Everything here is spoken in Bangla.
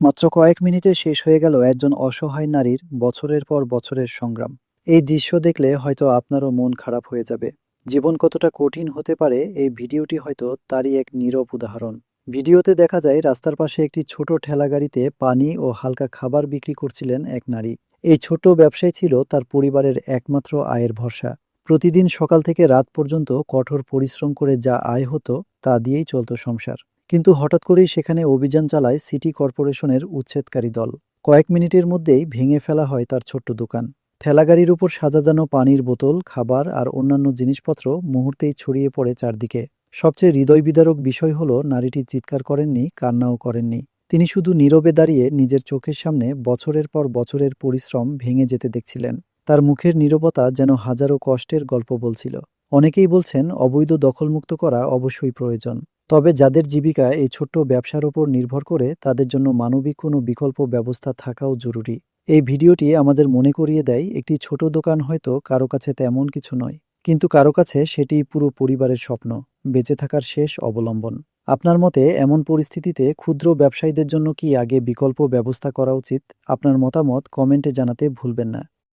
মাত্র কয়েক মিনিটে শেষ হয়ে গেল একজন অসহায় নারীর বছরের পর বছরের সংগ্রাম। এই দৃশ্য দেখলে হয়তো আপনারও মন খারাপ হয়ে যাবে। জীবন কতটা কঠিন হতে পারে এই ভিডিওটি হয়তো তারই এক নীরব উদাহরণ। ভিডিওতে দেখা যায় রাস্তার পাশে একটি ছোট ঠেলাগাড়িতে পানি ও হালকা খাবার বিক্রি করছিলেন এক নারী। এই ছোট ব্যবসায় ছিল তার পরিবারের একমাত্র আয়ের ভরসা। প্রতিদিন সকাল থেকে রাত পর্যন্ত কঠোর পরিশ্রম করে যা আয় হতো তা দিয়েই চলত সংসার। কিন্তু হঠাৎ করেই সেখানে অভিযান চালায় সিটি কর্পোরেশনের উচ্ছেদকারী দল। কয়েক মিনিটের মধ্যেই ভেঙে ফেলা হয় তার ছোট্ট দোকান। ঠেলাগাড়ির উপর সাজানো পানির বোতল, খাবার আর অন্যান্য জিনিসপত্র মুহূর্তেই ছড়িয়ে পড়ে চারদিকে। সবচেয়ে হৃদয় বিদারক বিষয় হলো নারীটি চিৎকার করেননি, কান্নাও করেননি। তিনি শুধু নীরবে দাঁড়িয়ে নিজের চোখের সামনে বছরের পর বছরের পরিশ্রম ভেঙে যেতে দেখছিলেন। তার মুখের নীরবতা যেন হাজারো কষ্টের গল্প বলছিল। অনেকেই বলছেন অবৈধ দখলমুক্ত করা অবশ্যই প্রয়োজন, তবে যাদের জীবিকা এই ছোট্ট ব্যবসার ওপর নির্ভর করে তাদের জন্য মানবিক কোনো বিকল্প ব্যবস্থা থাকাও জরুরি। এই ভিডিওটি আমাদের মনে করিয়ে দেয় একটি ছোট দোকান হয়তো কারো কাছে তেমন কিছু নয়, কিন্তু কারো কাছে সেটি পুরো পরিবারের স্বপ্ন, বেঁচে থাকার শেষ অবলম্বন। আপনার মতে এমন পরিস্থিতিতে ক্ষুদ্র ব্যবসায়ীদের জন্য কি আগে বিকল্প ব্যবস্থা করা উচিত? আপনার মতামত কমেন্টে জানাতে ভুলবেন না।